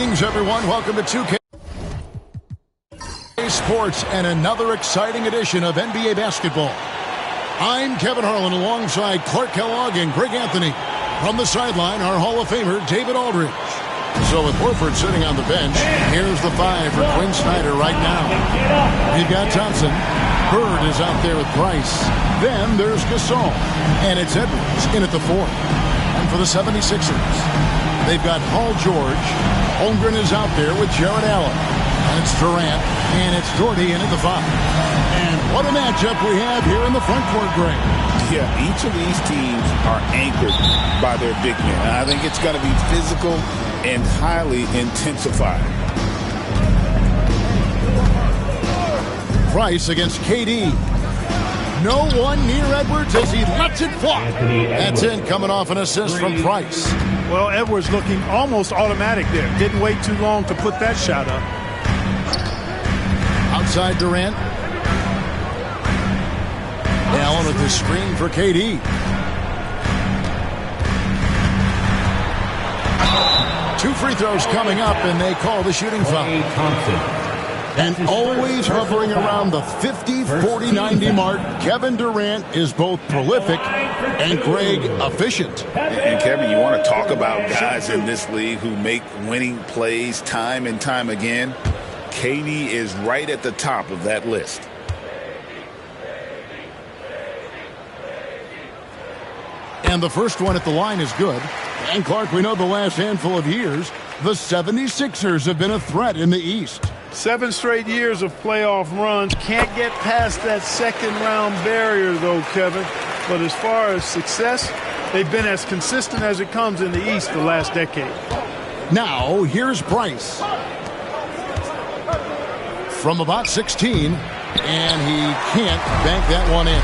Greetings, everyone. Welcome to 2K Sports and another exciting edition of NBA basketball. I'm Kevin Harlan alongside Clark Kellogg and Greg Anthony. From the sideline, our Hall of Famer, David Aldridge. So with Horford sitting on the bench, here's the 5 for Quinn Snyder right now. We've got Thompson. Bird is out there with Price. Then there's Gasol. And it's Edwards in at the 4. And for the 76ers, they've got Paul George. Holmgren is out there with Jared Allen. And it's Durant. And it's Doherty in at the 5. And what a matchup we have here in the front court, Greg. Yeah, each of these teams are anchored by their big men. And I think it's going to be physical and highly intensified. Price against KD. No one near Edwards as he lets it fly. That's in, coming off an assist from Price. Well, Edwards looking almost automatic there. Didn't wait too long to put that shot up. Outside Durant. Allen with the screen for KD. Two free throws coming up, and they call the shooting foul. And always hovering around the 50, 40, 90 mark, Kevin Durant is both prolific and Greg efficient. And Kevin, you want to talk about guys in this league who make winning plays time and time again. KD is right at the top of that list. And the first one at the line is good. And Clark, we know the last handful of years, the 76ers have been a threat in the East. 7 straight years of playoff runs. Can't get past that second round barrier, though, Kevin. But as far as success, they've been as consistent as it comes in the East the last decade. Now, here's Price. From about 16, and he can't bank that one in.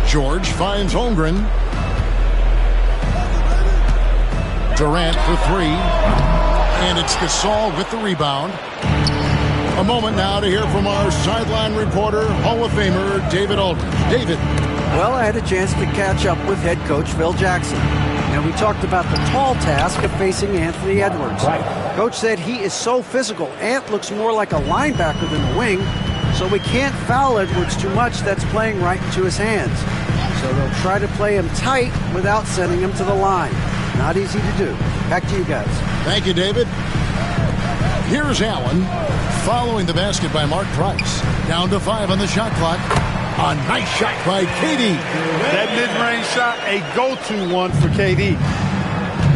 George finds Holmgren. Durant for 3. And it's Gasol with the rebound. A moment now to hear from our sideline reporter, Hall of Famer, David Aldridge. David. Well, I had a chance to catch up with head coach Phil Jackson. And we talked about the tall task of facing Anthony Edwards. Coach said he is so physical. Ant looks more like a linebacker than a wing. So we can't foul Edwards too much. That's playing right into his hands. So they'll try to play him tight without sending him to the line. Not easy to do. Back to you guys. Thank you, David. Here's Allen following the basket by Mark Price. Down to 5 on the shot clock. A nice shot by KD. That mid-range shot, a go-to one for KD.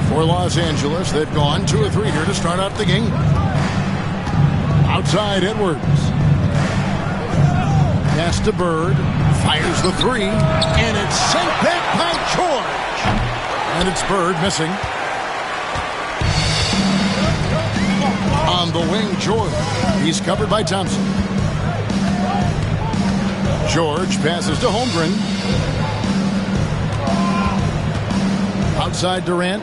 For Los Angeles, they've gone 2 or 3 here to start out the game. Outside Edwards. Pass to Bird. Fires the 3. And it's sent back by George. And it's Bird missing. On the wing, George. He's covered by Thompson. George passes to Holmgren. Outside Durant.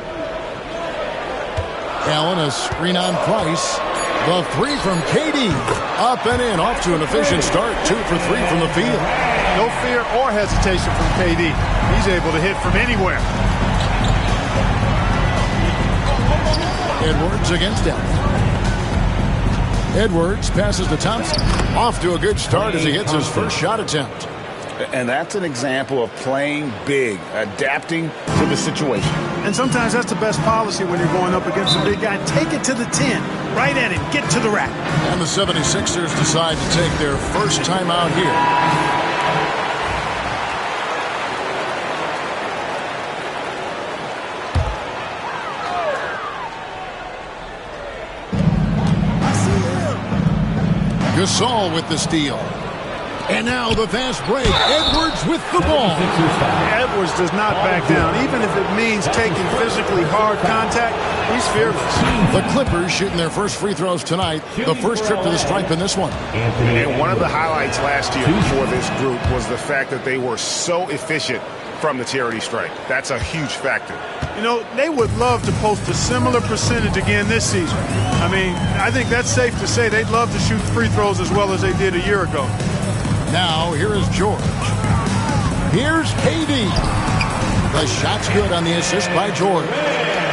Allen, a screen on Price. The 3 from KD. Up and in. Off to an efficient start. 2 for 3 from the field. No fear or hesitation from KD. He's able to hit from anywhere. Edwards against Allen. Edwards passes to Thompson. Off to a good start as he hits his first shot attempt. And that's an example of playing big, adapting to the situation. And sometimes that's the best policy when you're going up against a big guy. Take it to the 10. Right at him. Get to the rack. And the 76ers decide to take their first time out here. Gasol with the steal. And now the fast break. Edwards with the ball. Edwards does not back down. Even if it means taking physically hard contact, he's fearless. The Clippers shooting their first free throws tonight. The first trip to the stripe in this one. And one of the highlights last year for this group was the fact that they were so efficient from the charity stripe. That's a huge factor. You know, they would love to post a similar percentage again this season. I mean, I think that's safe to say they'd love to shoot free throws as well as they did a year ago. Now, here is George. Here's KD. The shot's good on the assist by George.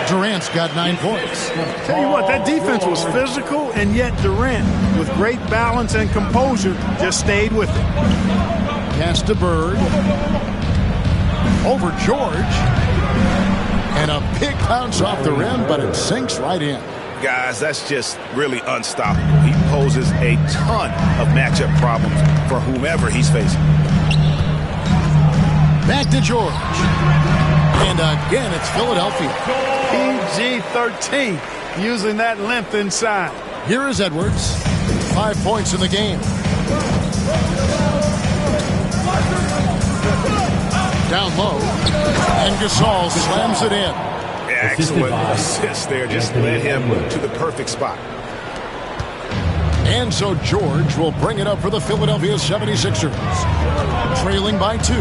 Durant's got 9 points. Tell you what, that defense was physical, and yet Durant, with great balance and composure, just stayed with it. Pass to Bird. Over George. And a big bounce off the rim, but it sinks right in. Guys, that's just really unstoppable. He poses a ton of matchup problems for whomever he's facing. Back to George. And again, it's Philadelphia. PG-13, using that length inside. Here is Edwards. 5 points in the game. Down low. And Gasol slams it in. Excellent assist there. Just led him to the perfect spot. And so George will bring it up for the Philadelphia 76ers. Trailing by 2.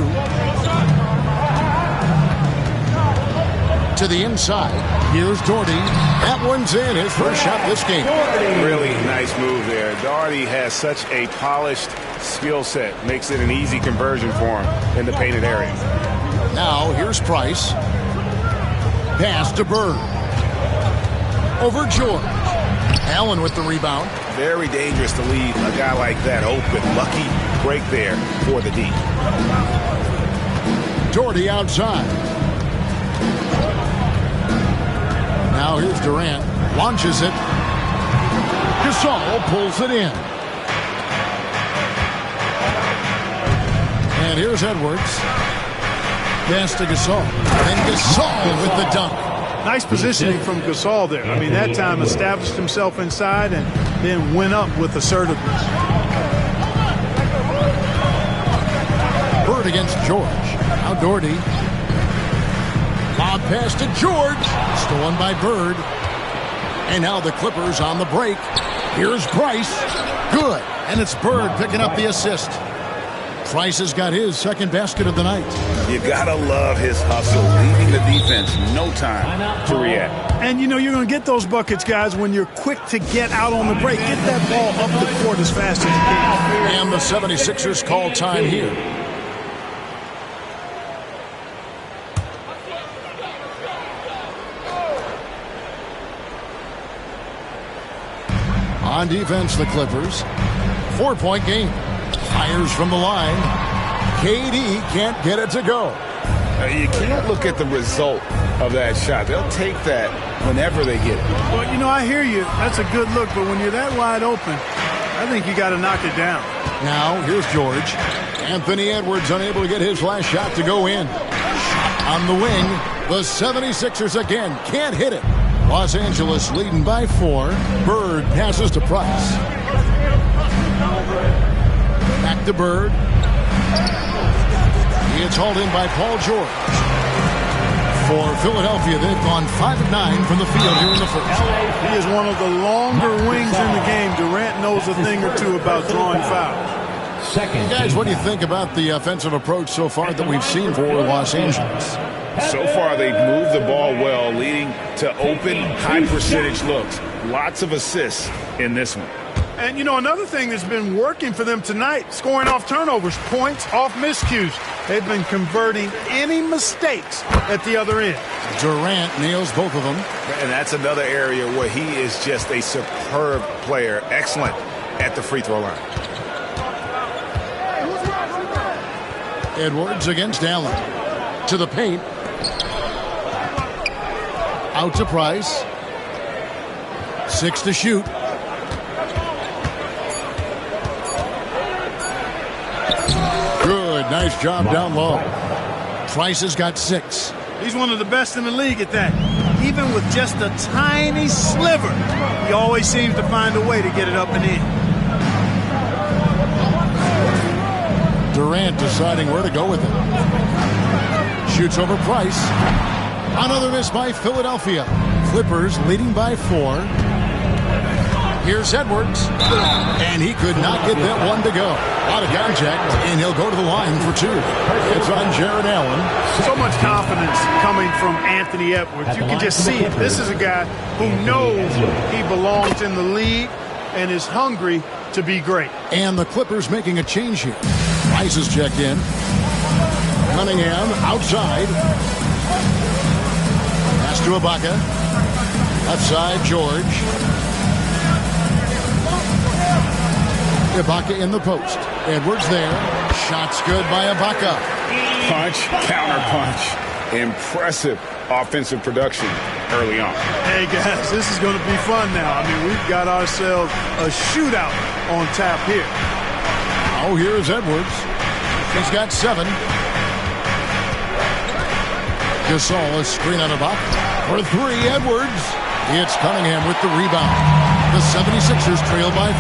To the inside. Here's Doherty. That one's in. His first shot this game. Really nice move there. Doherty has such a polished skill set. Makes it an easy conversion for him in the painted area. Now here's Price. Pass to Bird. Over George. Allen with the rebound. Very dangerous to leave a guy like that open. Lucky break there for the D. Doherty outside. Now here's Durant. Launches it. Gasol pulls it in. And here's Edwards. Pass to Gasol. And Gasol with the dunk. Nice positioning from Gasol there. I mean, that time established himself inside and then went up with assertiveness. Bird against George. Now Doherty. Lob pass to George. Stolen by Bird. And now the Clippers on the break. Here's Price. Good. And it's Bird picking up the assist. Price has got his second basket of the night. You gotta love his hustle, leaving the defense no time to react. And you know you're going to get those buckets, guys, when you're quick to get out on the break. Get that ball up the court as fast as you can. And the 76ers call time here. On defense, the Clippers. 4-point game. Fires from the line. KD can't get it to go. You can't look at the result of that shot. They'll take that whenever they get it. Well, you know, I hear you. That's a good look, but when you're that wide open, I think you got to knock it down. Now, here's George. Anthony Edwards unable to get his last shot to go in. On the wing, the 76ers again can't hit it. Los Angeles leading by 4. Bird passes to Price. Back to Bird. It's hauled in by Paul George. For Philadelphia, they've gone 5 of 9 from the field here in the first. He is one of the longer wings in the game. Durant knows a thing or two about drawing fouls. Guys, what do you think about the offensive approach so far that we've seen for Los Angeles? So far, they've moved the ball well, leading to open, high-percentage looks. Lots of assists in this one. And, you know, another thing that's been working for them tonight, scoring off turnovers, points off miscues. They've been converting any mistakes at the other end. Durant nails both of them. And that's another area where he is just a superb player. Excellent at the free throw line. Edwards against Allen. To the paint. Out to Price. 6 to shoot. Good. Nice job down low. Price has got 6. He's one of the best in the league at that. Even with just a tiny sliver, he always seems to find a way to get it up and in. Durant deciding where to go with it. Shoots over Price. Another miss by Philadelphia. Clippers leading by 4. Here's Edwards. And he could not get that one to go. Out of contact, and he'll go to the line for 2. It's on Jared Allen. So much confidence coming from Anthony Edwards. You can just see it. This is a guy who knows he belongs in the league and is hungry to be great. And the Clippers making a change here. Rice is checked in. Cunningham outside. Pass to Ibaka. Left side, George. Ibaka in the post. Edwards there. Shot's good by Ibaka. Punch, counter punch. Impressive offensive production early on. Hey, guys, this is going to be fun now. I mean, we've got ourselves a shootout on tap here. Oh, here's Edwards. He's got 7. Gasol, a screen on Ibaka. For 3, Edwards. It's Cunningham with the rebound. The 76ers trail by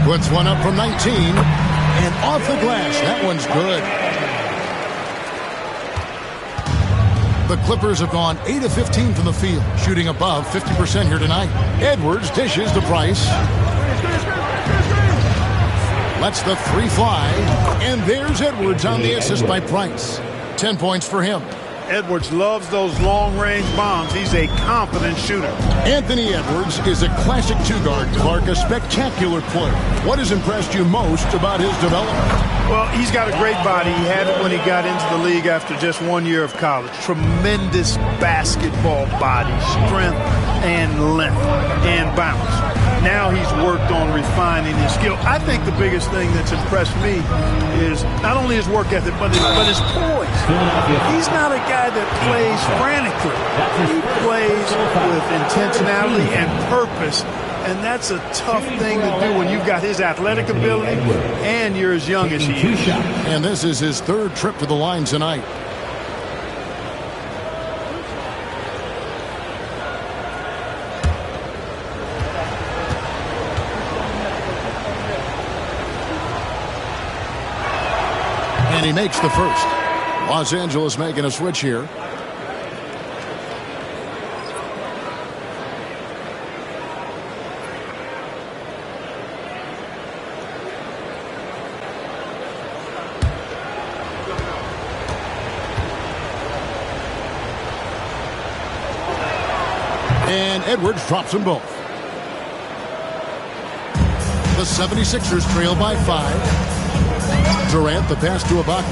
4. Puts one up from 19. And off the glass. That one's good. The Clippers have gone 8 of 15 from the field, shooting above 50% here tonight. Edwards dishes to Price. Lets the 3 fly. And there's Edwards on the assist by Price. 10 points for him. Edwards loves those long-range bombs. He's a confident shooter. Anthony Edwards is a classic two-guard, Clark, a spectacular player. What has impressed you most about his development? Well, he's got a great body. He had it when he got into the league after just 1 year of college. Tremendous basketball body, strength, and length, and bounce. Now he's worked on refining his skill. I think the biggest thing that's impressed me is not only his work ethic, but his poise. He's not a guy that plays frantically. He plays with intentionality and purpose. And that's a tough thing to do when you've got his athletic ability and you're as young as he is. And this is his 3rd trip to the line tonight. And he makes the first. Los Angeles making a switch here. And Edwards drops them both. The 76ers trail by 5. Durant, the pass to Ibaka.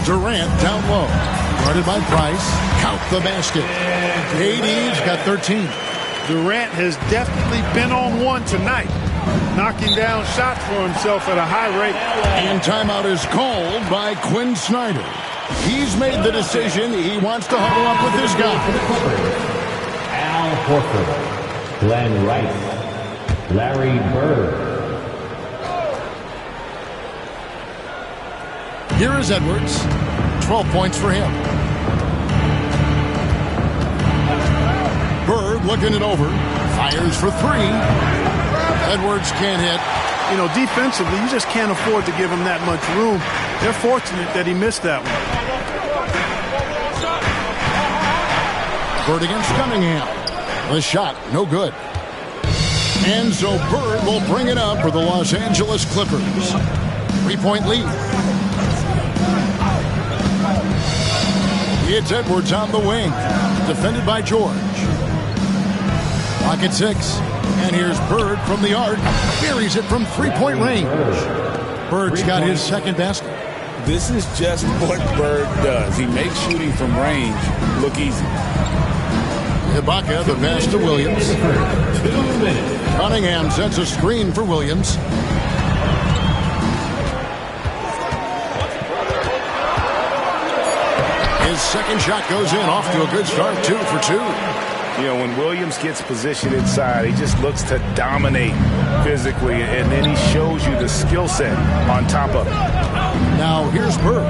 Durant down low. Guarded by Price. Count the basket. KD's got 13. Durant has definitely been on one tonight, knocking down shots for himself at a high rate. And timeout is called by Quinn Snyder. He's made the decision. He wants to huddle up with this guy. Al Horford, Glenn Rice, Larry Bird. Here is Edwards. 12 points for him. Bird looking it over. Fires for 3. Edwards can't hit. You know, defensively, you just can't afford to give him that much room. They're fortunate that he missed that one. Bird against Cunningham. The shot, no good. And so Bird will bring it up for the Los Angeles Clippers. 3-point lead. It's Edwards on the wing. Defended by George. Pocket 6. And here's Bird from the arc. Buries it from 3-point range. Bird's got his 2nd basket. This is just what Bird does. He makes shooting from range look easy. Ibaka, the pass to Williams. Cunningham sets a screen for Williams. His 2nd shot goes in, off to a good start, 2 for 2. You know, when Williams gets positioned inside, he just looks to dominate physically, and then he shows you the skill set on top of it. Now, here's Bird.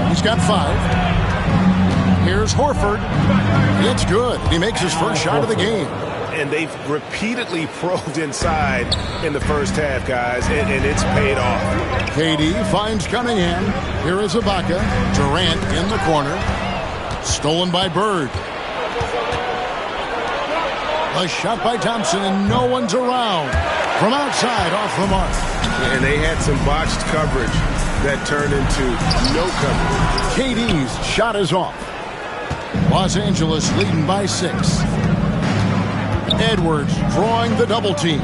He's got 5. Here's Horford. It's good. He makes his first shot of the game. And they've repeatedly probed inside in the first half, guys, and it's paid off. KD finds Cunningham. Here is Ibaka. Durant in the corner. Stolen by Bird. A shot by Thompson, and no one's around. From outside, off the mark. And they had some botched coverage that turned into no coverage. KD's shot is off. Los Angeles leading by 6. Edwards drawing the double team.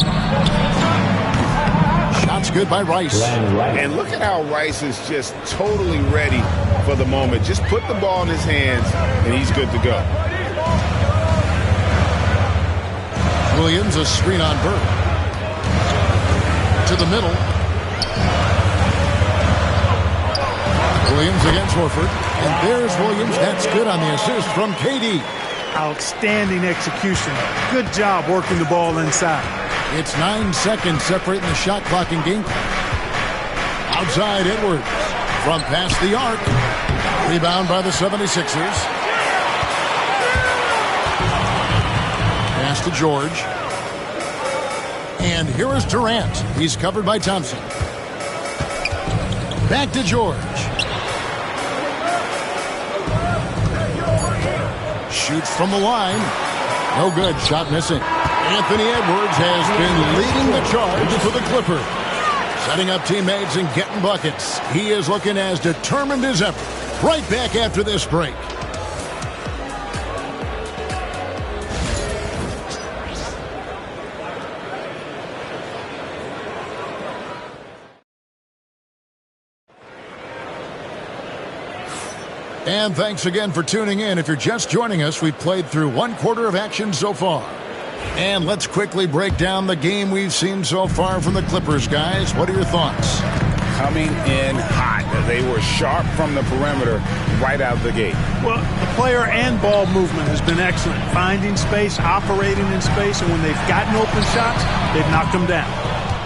Shot's good by Rice. And look at how Rice is just totally ready for the moment. Just put the ball in his hands, and he's good to go. Williams, a screen on Bird. To the middle. Williams against Horford. And there's Williams. That's good on the assist from KD. Outstanding execution. Good job working the ball inside. It's 9 seconds separating the shot clock and game clock. Outside Edwards. From past the arc. Rebound by the 76ers. Pass to George. And here is Durant. He's covered by Thompson. Back to George. Shoots from the line. No good. Shot missing. Anthony Edwards has been leading the charge for the Clippers. Setting up teammates and getting buckets. He is looking as determined as ever. Right back after this break. And thanks again for tuning in. If you're just joining us, we've played through 1/4 of action so far. And let's quickly break down the game we've seen so far from the Clippers, guys. What are your thoughts? Coming in hot. They were sharp from the perimeter right out of the gate. Well, the player and ball movement has been excellent. Finding space, operating in space, and when they've gotten open shots, they've knocked them down.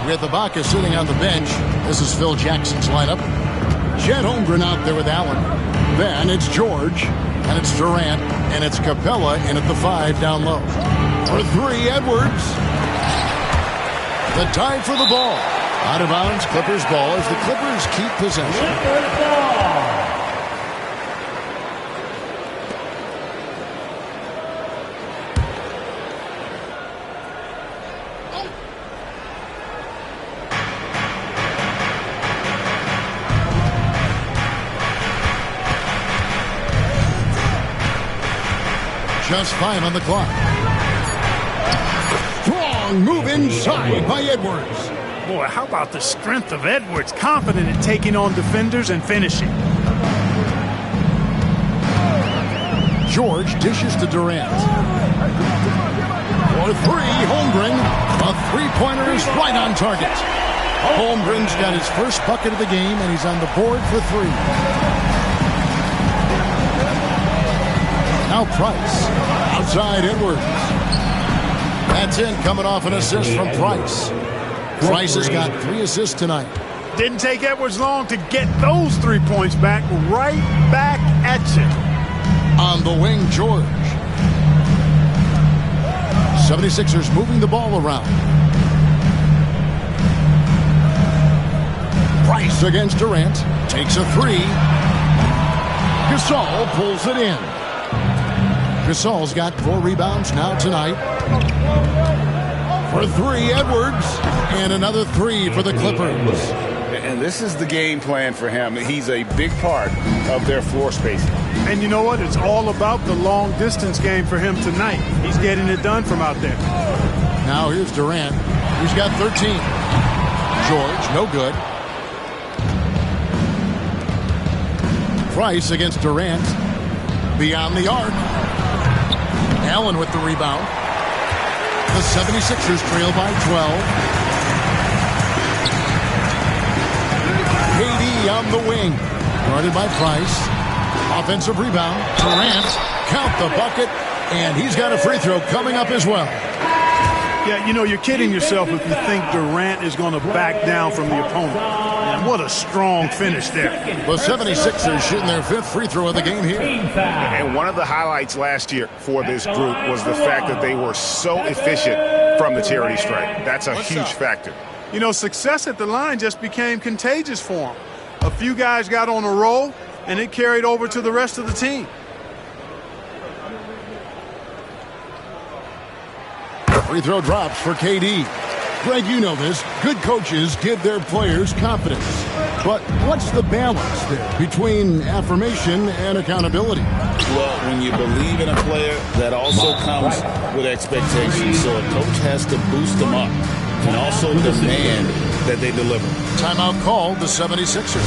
With Ibaka sitting on the bench, this is Phil Jackson's lineup. Chet Holmgren out there with Allen. Then it's George, and it's Durant, and it's Capella in at the 5 down low. For 3, Edwards. The tie for the ball. Out of bounds, Clippers ball as the Clippers keep possession. Just 5 on the clock. Strong move inside by Edwards. Boy, how about the strength of Edwards? Confident in taking on defenders and finishing. George dishes to Durant. For 3, Holmgren. A three-pointer is right on target. Holmgren's got his first bucket of the game, and he's on the board for 3. Now Price. Outside Edwards. That's in, coming off an assist from Price. Price has got 3 assists tonight. Didn't take Edwards long to get those 3 points back. Right back at you. On the wing, George. 76ers moving the ball around. Price against Durant. Takes a 3. Gasol pulls it in. Gasol's got 4 rebounds now tonight. For 3, Edwards. And another 3 for the Clippers. And this is the game plan for him. He's a big part of their floor spacing. And you know what? It's all about the long-distance game for him tonight. He's getting it done from out there. Now here's Durant. He's got 13. George, no good. Price against Durant. Beyond the arc. Allen with the rebound. The 76ers trail by 12. KD on the wing. Guarded by Price. Offensive rebound. Durant. Count the bucket. And he's got a free throw coming up as well. Yeah, you know, you're kidding yourself if you think Durant is going to back down from the opponent. And what a strong finish there. The 76ers shooting their 5th free throw of the game here. And one of the highlights last year for this group was the fact that they were so efficient from the charity stripe. That's a huge factor. You know, success at the line just became contagious for them. A few guys got on a roll, and it carried over to the rest of the team. Free throw drops for KD. Greg, you know this. Good coaches give their players confidence. But what's the balance there between affirmation and accountability? Well, when you believe in a player, that also comes with expectations. So a coach has to boost them up and also demand that they deliver. Timeout called the 76ers.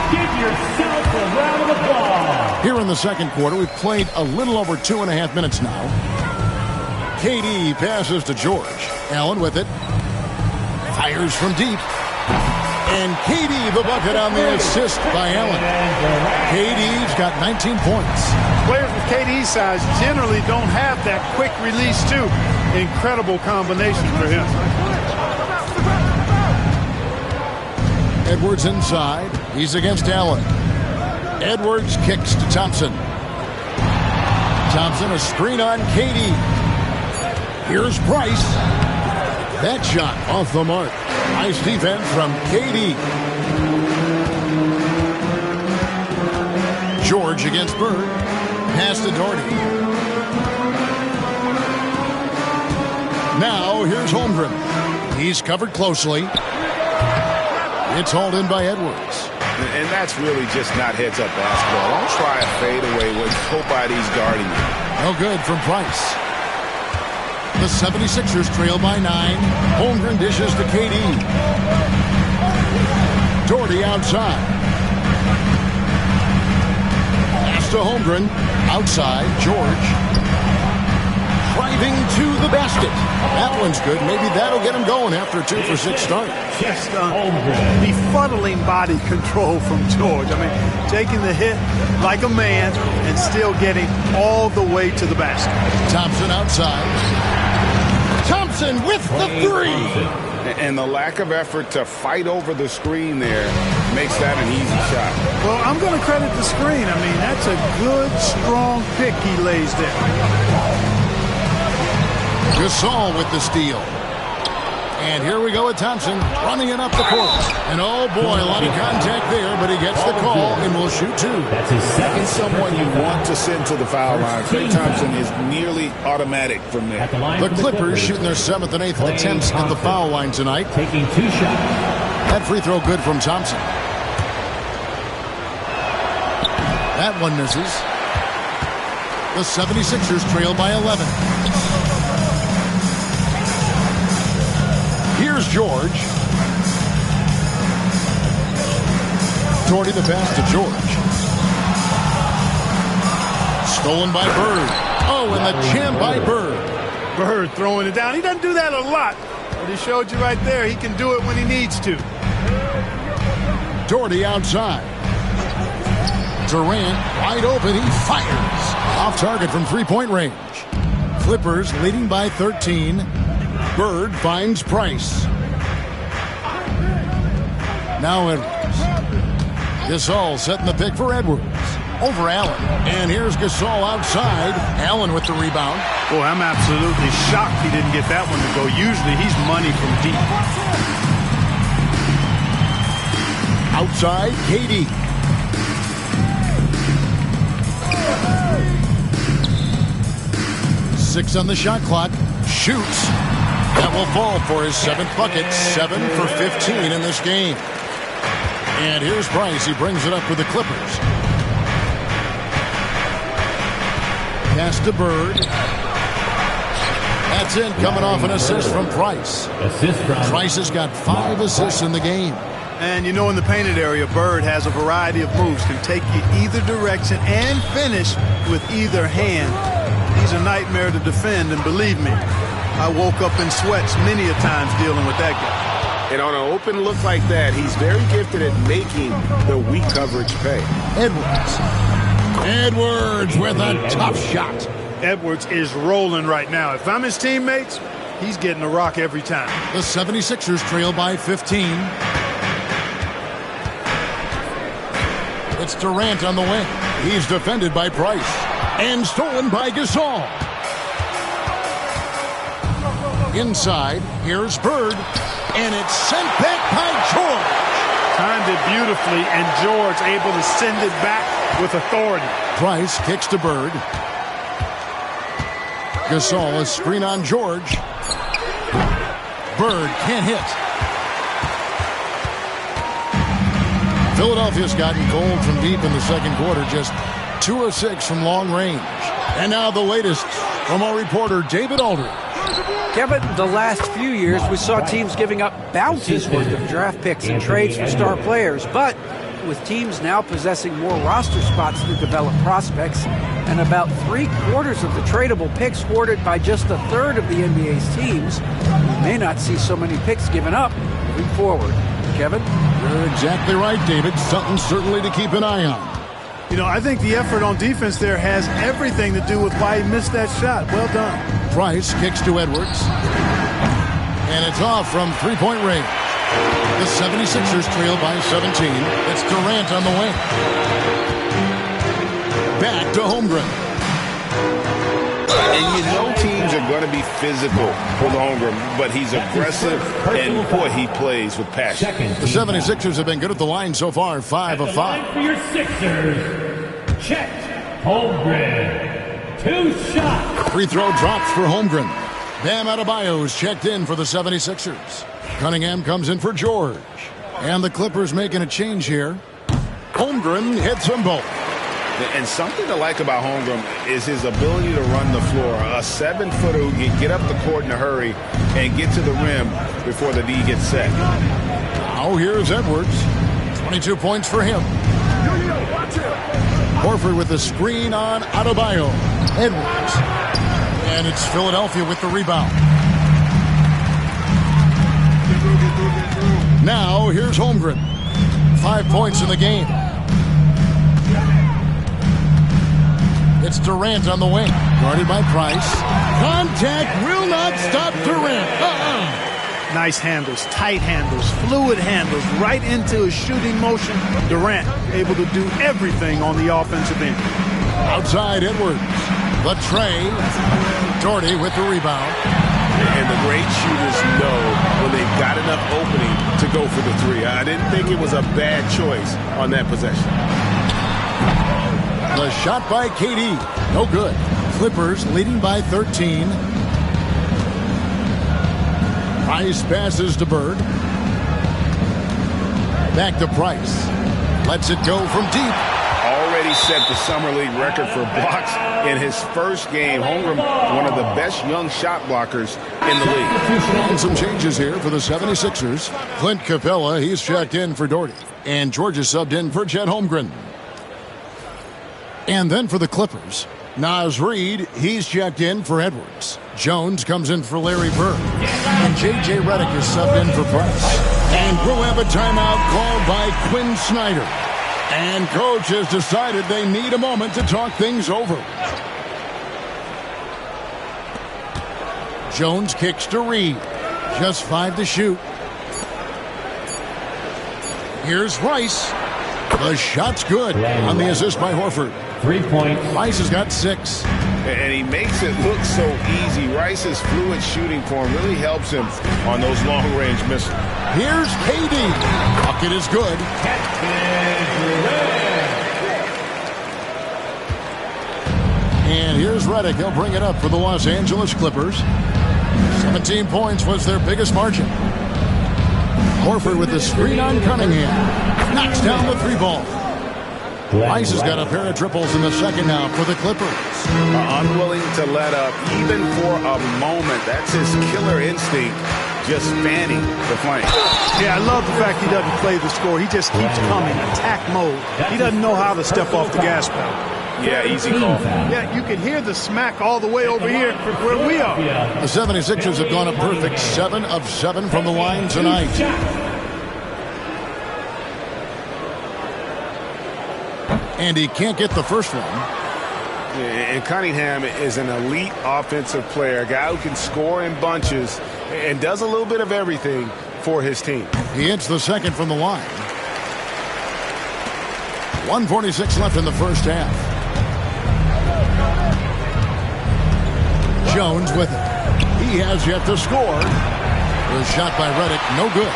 Give yourself a round of applause. Here in the second quarter, we've played a little over 2.5 minutes now. KD passes to George. Allen with it. Fires from deep. And KD the bucket on the assist by Allen. KD's got 19 points. Players with KD's size generally don't have that quick release too. Incredible combination for him. Edwards inside. He's against Allen. Edwards kicks to Thompson. Thompson, a screen on KD. Here's Price. That shot off the mark. Nice defense from KD. George against Bird. Pass to Doherty. Now here's Holmgren. He's covered closely. It's hauled in by Edwards. And that's really just not heads-up basketball. Don't try a fadeaway when nobody's guarding you. No good from Price. The 76ers trail by 9. Holmgren dishes to KD. Doherty outside. Pass to Holmgren. Outside, George. Driving to the basket. That one's good. Maybe that'll get him going after a 2-for-6 start. Just befuddling body control from George. I mean, taking the hit like a man and still getting all the way to the basket. Thompson outside. Thompson with the three. And the lack of effort to fight over the screen there makes that an easy shot. Well, I'm going to credit the screen. I mean, that's a good, strong pick he lays there. Gasol with the steal. And here we go with Thompson running it up the court. And oh boy, a lot of contact there, but he gets the call and will shoot 2. That's his second. Someone you want to send to the foul line. Klay Thompson is nearly automatic from there. The Clippers shooting their 7th and 8th attempts at the foul line tonight. Taking 2 shots. That free throw good from Thompson. That one misses. The 76ers trail by 11. Here's George. Doherty the pass to George. Stolen by Bird. Oh, and the jam by Bird. Bird throwing it down. He doesn't do that a lot, but he showed you right there he can do it when he needs to. Doherty outside. Durant wide open. He fires. Off target from three-point range. Clippers leading by 13. Bird finds Price. Now Edwards. Gasol setting the pick for Edwards. Over Allen. And here's Gasol outside. Allen with the rebound. Boy, I'm absolutely shocked he didn't get that one to go. Usually he's money from deep. Outside, KD. Six on the shot clock. Shoots. That will fall for his 7th bucket. 7 for 15 in this game. And here's Price. He brings it up with the Clippers. Pass to Bird. That's it. Coming off an assist from Price. Assist from Price has got 5 assists in the game. And you know, in the painted area, Bird has a variety of moves. Can take you either direction and finish with either hand. He's a nightmare to defend, and believe me, I woke up in sweats many a times dealing with that guy. And on an open look like that, he's very gifted at making the weak coverage pay. Edwards. Edwards with a tough shot. Edwards is rolling right now. If I'm his teammates, he's getting a rock every time. The 76ers trail by 15. It's Durant on the wing. He's defended by Price. And stolen by Gasol. Inside, here's Bird. And it's sent back by George. Timed it beautifully, and George able to send it back with authority. Price kicks to Bird. Gasol, a screen on George. Bird can't hit. Philadelphia's gotten cold from deep in the second quarter, just 2 of 6 from long range. And now the latest from our reporter, David Aldridge. Kevin, the last few years we saw teams giving up bounties worth of draft picks and trades for star players, but with teams now possessing more roster spots to develop prospects and about 3/4 of the tradable picks hoarded by just a third of the NBA's teams, we may not see so many picks given up moving forward. Kevin? You're exactly right, David. Something certainly to keep an eye on. You know, I think the effort on defense there has everything to do with why he missed that shot. Well done. Price kicks to Edwards. And it's off from three-point range. The 76ers trail by 17. It's Durant on the wing. Back to Holmgren. And you know teams are going to be physical with Holmgren, but he's aggressive, and boy, he plays with passion. The 76ers have been good at the line so far, 5 of 5. For your Sixers, Chet Holmgren. 2 shots. Free throw drops for Holmgren. Bam Adebayo's checked in for the 76ers. Cunningham comes in for George. And the Clippers making a change here. Holmgren hits them both. And something to like about Holmgren is his ability to run the floor. A 7-footer who can get up the court in a hurry and get to the rim before the D gets set. Now here's Edwards. 22 points for him. Horford with the screen on Adebayo. Edwards. And it's Philadelphia with the rebound. Now here's Holmgren. 5 points in the game. It's Durant on the wing. Guarded by Price. Contact will not stop Durant. Nice handles, tight handles, fluid handles, right into his shooting motion. Durant able to do everything on the offensive end. Outside Edwards. The tray. Doherty with the rebound. And the great shooters know when they've got enough opening to go for the three. I didn't think it was a bad choice on that possession. The shot by KD. No good. Clippers leading by 13. Price passes to Bird. Back to Price. Lets it go from deep. Already set the Summer League record for blocks in his first game. Holmgren, one of the best young shot blockers in the league. And some changes here for the 76ers. Clint Capella, he's checked in for Doherty. And George is subbed in for Chet Holmgren. And then for the Clippers, Naz Reid, he's checked in for Edwards. Jones comes in for Larry Bird. And J.J. Redick is subbed in for Price. And we'll have a timeout called by Quinn Snyder. And coach has decided they need a moment to talk things over. Jones kicks to Reid. Just 5 to shoot. Here's Rice. The shot's good on the assist by Horford. 3 points. Rice has got 6. And he makes it look so easy. Rice's fluid shooting form really helps him on those long-range missiles. Here's KD. Bucket is good. And here's Redick. He'll bring it up for the Los Angeles Clippers. 17 points was their biggest margin. Horford with the screen on Cunningham. Knocks down the 3-ball. Rice has got a pair of triples in the second now for the Clippers. Unwilling to let up even for a moment. That's his killer instinct, just fanning the flank. Yeah, I love the fact he doesn't play the score. He just keeps coming, attack mode. He doesn't know how to step off the gas pedal. Yeah, easy call. Yeah, you can hear the smack all the way over here from where we are. The 76ers have gone a perfect 7 of 7 from the line tonight. And he can't get the first one. And Cunningham is an elite offensive player, a guy who can score in bunches and does a little bit of everything for his team. He hits the second from the line. 1:46 left in the first half. Jones with it. He has yet to score. The shot by Redick, no good.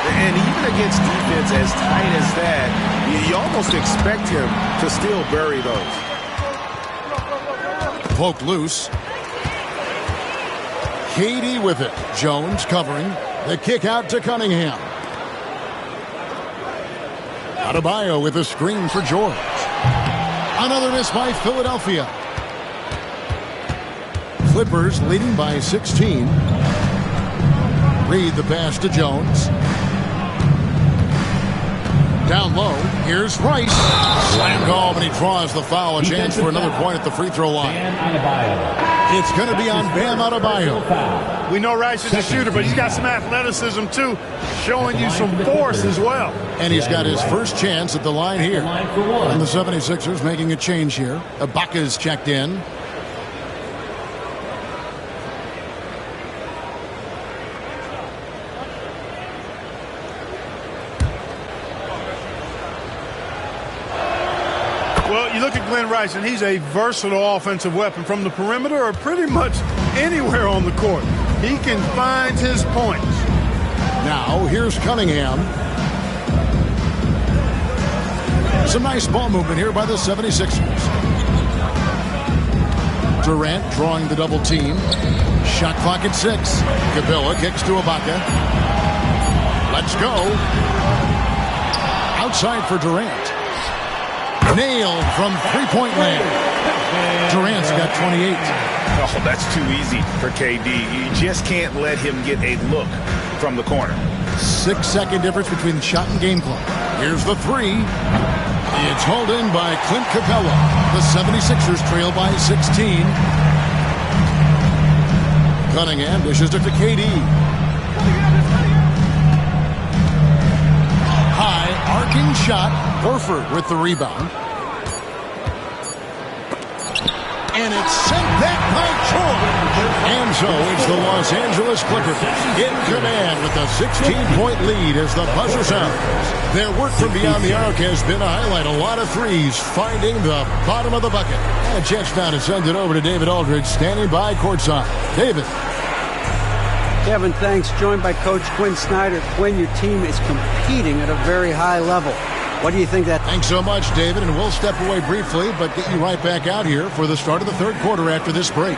And even against defense as tight as that, you almost expect him to still bury those. Poke loose. KD with it. Jones covering. The kick out to Cunningham. Adebayo with a screen for George. Another miss by Philadelphia. Clippers leading by 16. Reed the pass to Jones. Down low, here's Rice. Slam call, but he draws the foul. A chance for another point at the free throw line. It's going to be on Bam Adebayo. We know Rice is a shooter, but he's got some athleticism too, showing you some force as well. And he's got his first chance at the line here. And the 76ers making a change here. Ibaka's checked in. Well, you look at Glenn Rice, and he's a versatile offensive weapon from the perimeter or pretty much anywhere on the court. He can find his points. Now, here's Cunningham. Some nice ball movement here by the 76ers. Durant drawing the double team. Shot clock at 6. Capella kicks to Ibaka. Let's go. Outside for Durant. Nailed from three-point land. Durant's got 28. Oh, that's too easy for KD. You just can't let him get a look from the corner. 6-second difference between the shot and game clock. Here's the three. It's hauled in by Clint Capella. The 76ers trail by 16. Cunningham dishes it to KD. High arcing shot. Horford with the rebound. And it's sent back by George. And so it's the Los Angeles Clippers in command with a 16-point lead as the buzzer sounds. Their work from beyond the arc has been a highlight. A lot of threes finding the bottom of the bucket. And a chance now to send it over to David Aldridge standing by courtside. David. Kevin, thanks. Joined by Coach Quinn Snyder. Quinn, your team is competing at a very high level. What do you think that... Thanks so much, David, and we'll step away briefly, but get you right back out here for the start of the third quarter after this break.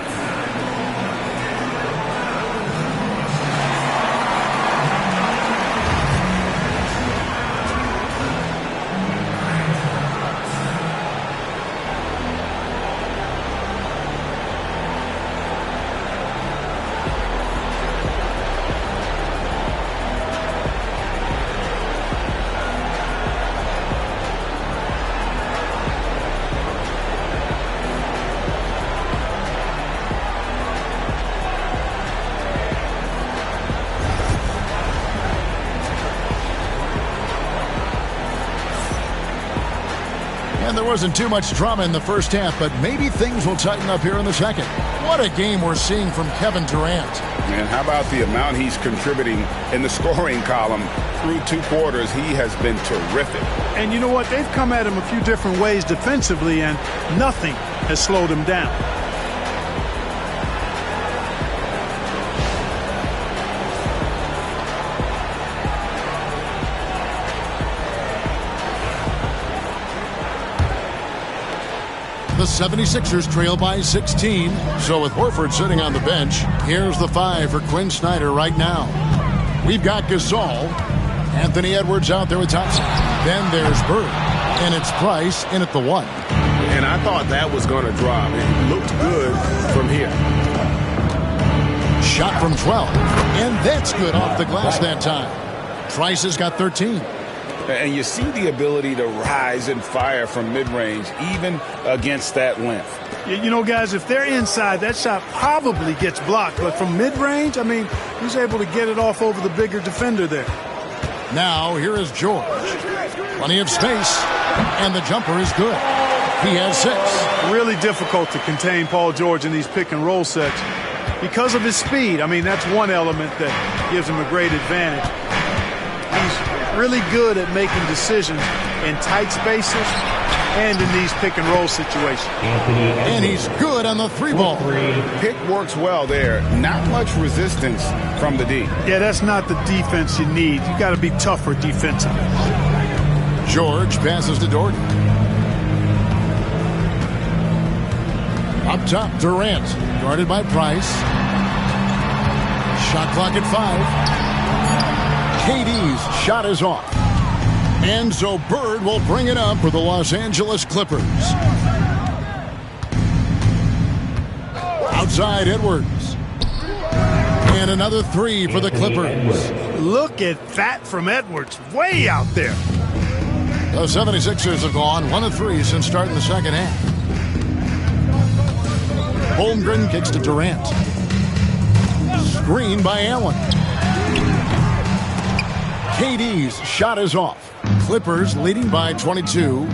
And there wasn't too much drama in the first half, but maybe things will tighten up here in the second. What a game we're seeing from Kevin Durant. And how about the amount he's contributing in the scoring column through 2 quarters? He has been terrific. And you know what? They've come at him a few different ways defensively, and nothing has slowed him down. The 76ers trail by 16. So with Horford sitting on the bench, here's the 5 for Quinn Snyder right now. We've got Gasol. Anthony Edwards out there with Thompson. Then there's Bird. And it's Price in at the 1. And I thought that was going to drop. It looked good from here. Shot from 12. And that's good off the glass that time. Price has got 13. And you see the ability to rise and fire from mid-range, even against that length. You know, guys, if they're inside, that shot probably gets blocked. But from mid-range, I mean, he's able to get it off over the bigger defender there. Now, here is George. Plenty of space. And the jumper is good. He has 6. Really difficult to contain Paul George in these pick-and-roll sets because of his speed. I mean, that's one element that gives him a great advantage. He's really good at making decisions in tight spaces and in these pick-and-roll situations. And he's good on the 3-ball. Pick works well there. Not much resistance from the D. Yeah, that's not the defense you need. You got to be tougher defensively. George passes to Dort. Up top, Durant, guarded by Price. Shot clock at 5. KD's shot is off. And so Bird will bring it up for the Los Angeles Clippers. Outside Edwards. And another three for the Clippers. Look at that from Edwards. Way out there. The 76ers have gone 1 of 3 since starting the second half. Holmgren kicks to Durant. Screen by Allen. KD's shot is off. Clippers leading by 22.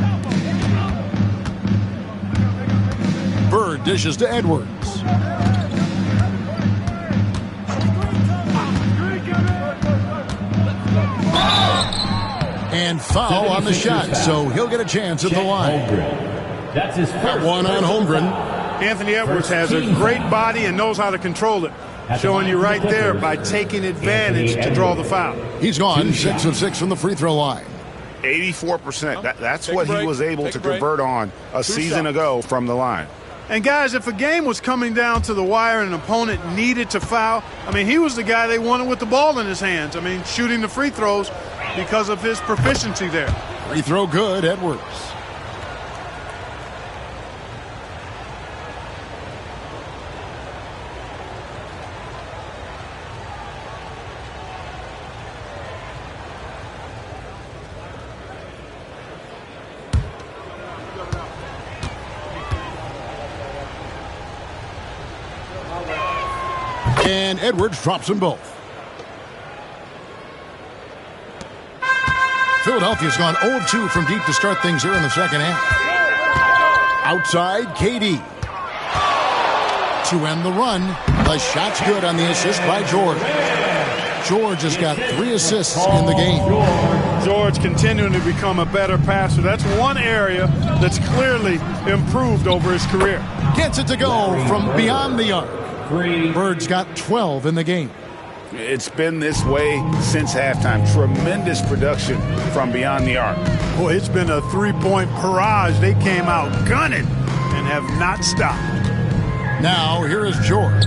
Bird dishes to Edwards. And foul on the shot, so he'll get a chance at the line. That's his first. Got one on Holmgren. Anthony Edwards has a great body and knows how to control it. Showing you right there by taking advantage to draw the foul. He's gone 6 of 6 from the free throw line. 84%. That's what he was able to convert on a season ago from the line. And guys, if a game was coming down to the wire and an opponent needed to foul, I mean, he was the guy they wanted with the ball in his hands. I mean, shooting the free throws because of his proficiency there. Free throw good, Edwards. And Edwards drops them both. Philadelphia's gone 0 of 2 from deep to start things here in the second half. Outside, KD. To end the run. The shot's good on the assist by George. George has got 3 assists in the game. George continuing to become a better passer. That's one area that's clearly improved over his career. Gets it to go from beyond the arc. Bird's got 12 in the game. It's been this way since halftime. Tremendous production from beyond the arc. Boy, it's been a three-point barrage. They came out gunning and have not stopped. Now, here is George.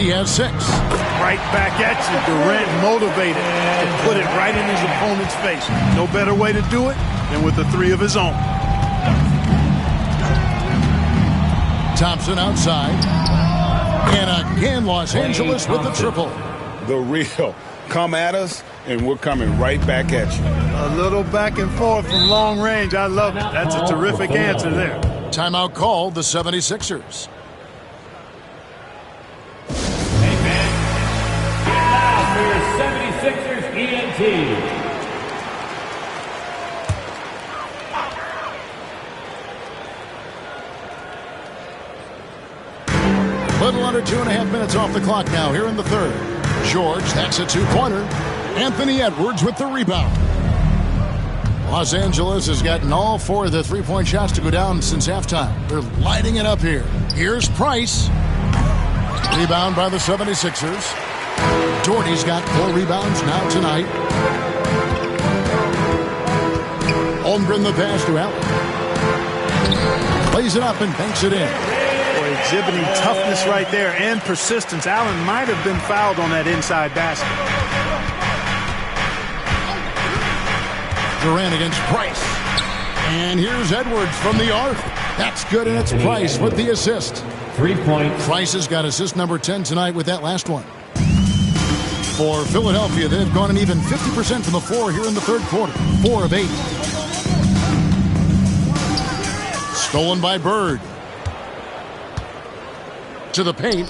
He has 6. Right back at you. Durant motivated to put it right in his opponent's face. No better way to do it than with the 3 of his own. Thompson outside. And again, Los Angeles with the triple. The real. Come at us, and we're coming right back at you. A little back and forth from long range. I love it. That's a terrific answer there. Timeout called the 76ers. Amen. And now for your 76ers ENT. Little under 2.5 minutes off the clock now here in the third. George, that's a 2-pointer. Anthony Edwards with the rebound. Los Angeles has gotten all 4 of the 3-point shots to go down since halftime. They're lighting it up here. Here's Price. Rebound by the 76ers. Doherty's got 4 rebounds now tonight. Holmgren the pass to Allen. Plays it up and banks it in. Exhibiting toughness right there and persistence. Allen might have been fouled on that inside basket. Durant against Price. And here's Edwards from the arc. That's good, and it's Price with the assist. 3 points. Price has got assist number 10 tonight with that last one. For Philadelphia, they've gone an even 50% from the floor here in the third quarter. 4 of 8. Stolen by Bird. To the paint.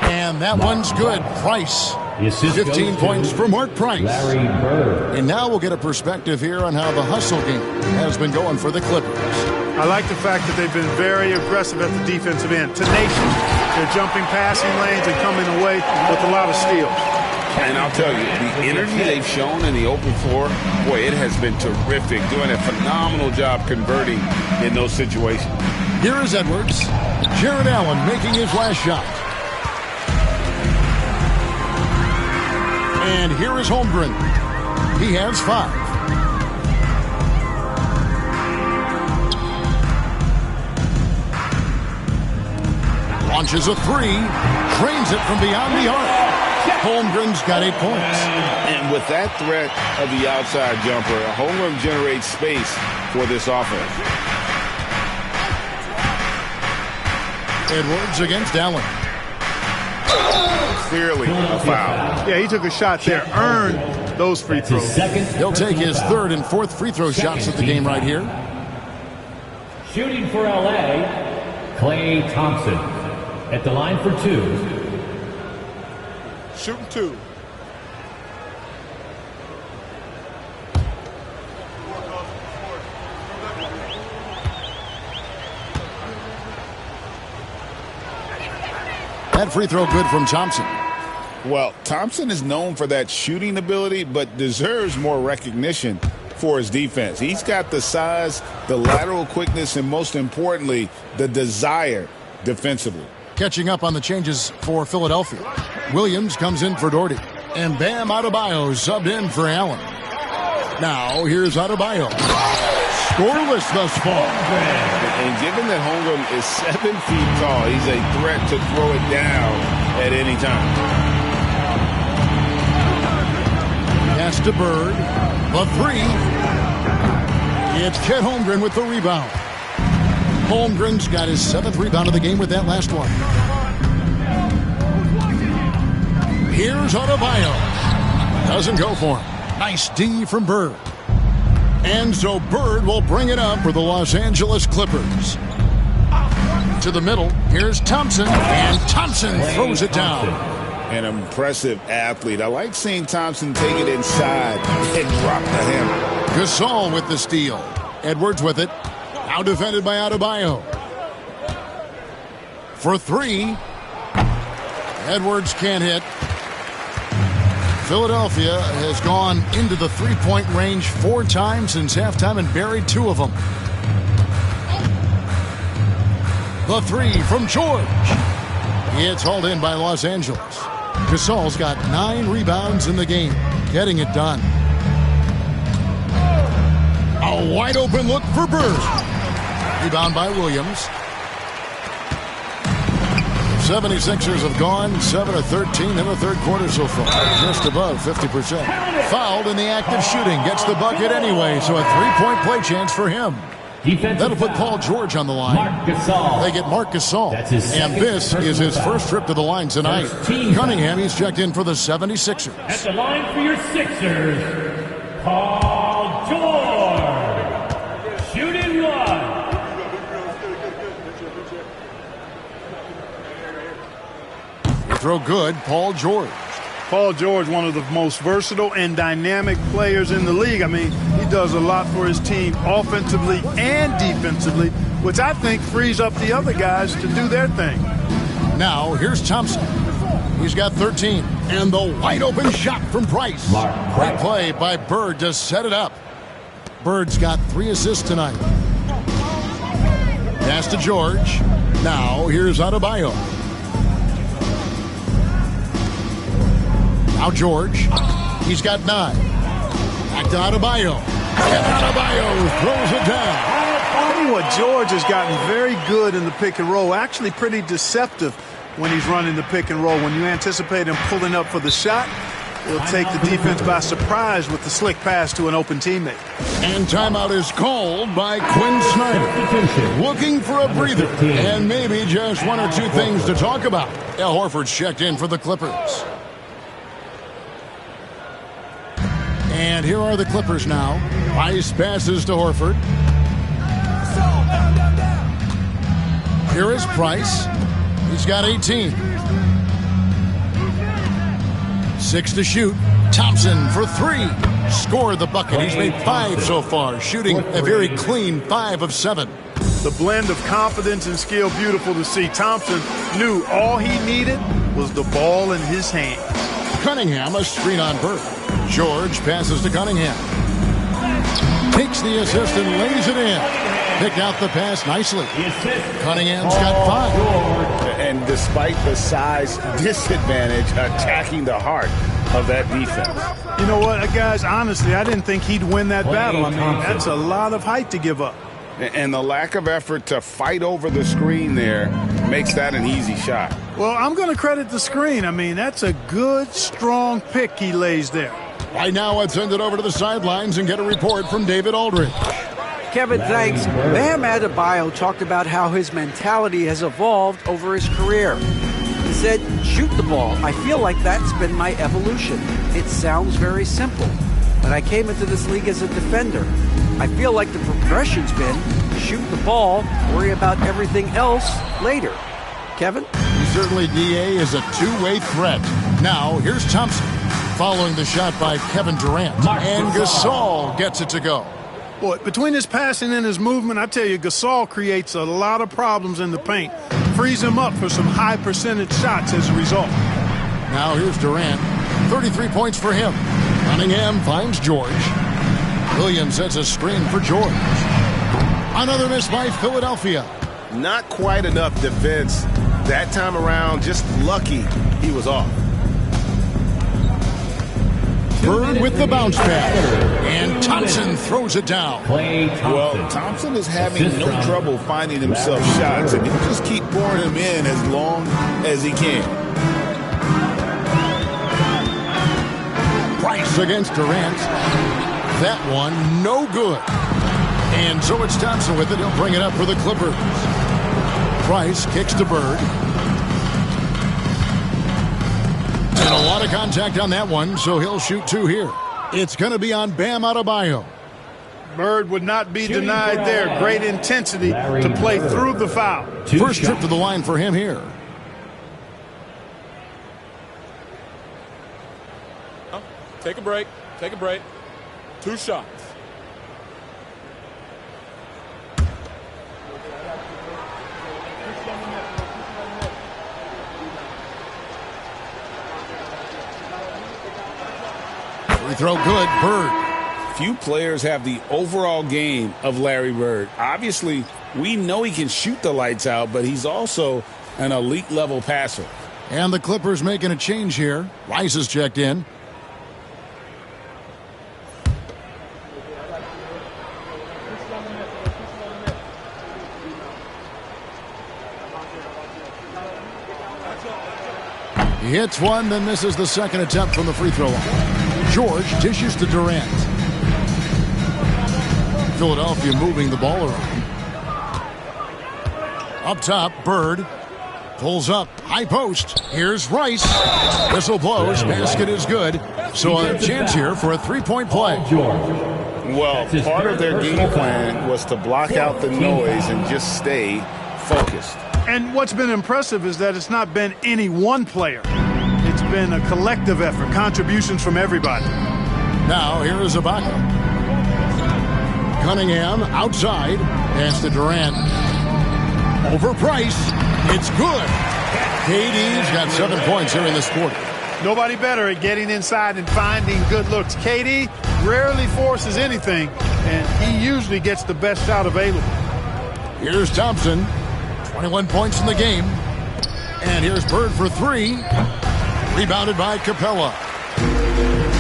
And that one's good. Price. 15 points for Mark Price. Larry Bird. And now we'll get a perspective here on how the hustle game has been going for the Clippers. I like the fact that they've been very aggressive at the defensive end. Tenacious. They're jumping passing lanes and coming away with a lot of steals. And I'll tell you, the energy they've shown in the open floor, boy, it has been terrific. Doing a phenomenal job converting in those situations. Here is Edwards. Jared Allen making his last shot. And here is Holmgren. He has 5. Launches a 3. Drains it from beyond the arc. Holmgren's got 8 points. And with that threat of the outside jumper, Holmgren generates space for this offense. Edwards against Allen. Clearly a foul. Yeah, he took a shot there, earned those free throws. He'll take his third and fourth free throw shots at the game right here. Shooting for LA, Klay Thompson. At the line for 2. Shooting 2. That free throw good from Thompson. Well, Thompson is known for that shooting ability, but deserves more recognition for his defense. He's got the size, the lateral quickness, and most importantly, the desire defensively. Catching up on the changes for Philadelphia. Williams comes in for Doherty. And Bam Adebayo subbed in for Allen. Now, here's Adebayo. Scoreless thus far. And given that Holmgren is 7 feet tall, he's a threat to throw it down at any time. Pass to Bird. The 3. It's Chet Holmgren with the rebound. Holmgren's got his 7th rebound of the game with that last one. Here's Adebayo. Doesn't go for him. Nice D from Bird. And so Bird will bring it up for the Los Angeles Clippers. To the middle, here's Thompson, and Thompson throws it down. An impressive athlete. I like seeing Thompson take it inside and drop the hammer. Gasol with the steal. Edwards with it. Now defended by Adebayo. For 3. Edwards can't hit. Philadelphia has gone into the three-point range 4 times since halftime and buried 2 of them. The 3 from George. It's hauled in by Los Angeles. Gasol's got 9 rebounds in the game, getting it done. A wide open look for Bird. Rebound by Williams. 76ers have gone 7 of 13 in the third quarter so far. Just above 50%. Fouled in the act of shooting. Gets the bucket anyway, so a 3-point play chance for him. That'll put Paul George on the line. They get Marc Gasol. And this is his first trip to the line tonight. Cunningham, he's checked in for the 76ers. At the line for your Sixers, Paul George. Shooting 1. Throw good, Paul George. Paul George, one of the most versatile and dynamic players in the league. I mean, he does a lot for his team offensively and defensively, which I think frees up the other guys to do their thing. Now, here's Thompson. He's got 13. And the wide open shot from Price. Great play by Bird to set it up. Bird's got 3 assists tonight. Pass to George. Now, here's Adebayo. Now George, he's got 9. Back to Adebayo. And Adebayo throws it down. I tell you what, George has gotten very good in the pick and roll. Actually pretty deceptive when he's running the pick and roll. When you anticipate him pulling up for the shot, he'll take the defense by surprise with the slick pass to an open teammate. And timeout is called by Quinn Snyder. Looking for a breather and maybe just 1 or 2 things to talk about. Al Horford's checked in for the Clippers. And here are the Clippers now. Price passes to Horford. Here is Price. He's got 18. 6 to shoot. Thompson for 3. Scored the bucket. He's made 5 so far, shooting a very clean 5 of 7. The blend of confidence and skill, beautiful to see. Thompson knew all he needed was the ball in his hands. Cunningham, a screen on Bird. George passes to Cunningham. Takes the assist and lays it in. Picked out the pass nicely. Cunningham's got 5. And despite the size disadvantage, attacking the heart of that defense. You know what, guys, honestly, I didn't think he'd win that battle. I mean, that's a lot of height to give up. And the lack of effort to fight over the screen there makes that an easy shot. Well, I'm going to credit the screen. I mean, that's a good, strong pick he lays there. Right now, let's send it over to the sidelines and get a report from David Aldridge. Kevin, thanks. Bam Adebayo talked about how his mentality has evolved over his career. He said, shoot the ball. I feel like that's been my evolution. It sounds very simple, but I came into this league as a defender. I feel like the progression's been shoot the ball, worry about everything else later. Kevin? Certainly, DA is a two-way threat. Now, here's Thompson following the shot by Kevin Durant. And Gasol gets it to go. Boy, between his passing and his movement, I tell you, Gasol creates a lot of problems in the paint. Frees him up for some high percentage shots as a result. Now here's Durant. 33 points for him. Cunningham finds George. Williams sets a screen for George. Another miss by Philadelphia. Not quite enough defense that time around. Just lucky he was off. Bird with the bounce pass. And Thompson throws it down. Well, Thompson is having no trouble finding himself shots, and he'll just keep pouring them in as long as he can. Price against Durant. That one, no good. And so it's Thompson with it. He'll bring it up for the Clippers. Price kicks to Bird. And a lot of contact on that one, so he'll shoot two here. It's going to be on Bam Adebayo. Bird would not be denied there. Great intensity to play through the foul. First trip to the line for him here. Take a break. Take a break. 2 shots. Free throw good. Bird. Few players have the overall game of Larry Bird. Obviously, we know he can shoot the lights out, but he's also an elite level passer. And the Clippers making a change here. Rice is checked in. He hits one, then misses the second attempt from the free throw line. George dishes to Durant. Philadelphia moving the ball around. Up top, Bird pulls up, high post. Here's Rice. Whistle blows, basket is good. So a chance here for a three-point play. Well, part of their game plan was to block out the noise and just stay focused. And what's been impressive is that it's not been any one player. It's been a collective effort, contributions from everybody. Now, here is Ibaka. Cunningham outside. Pass to Durant. Over Price. It's good. KD's got 7 points here in this quarter. Nobody better at getting inside and finding good looks. KD rarely forces anything, and he usually gets the best shot available. Here's Thompson. 21 points in the game. And here's Bird for three. Rebounded by Capella.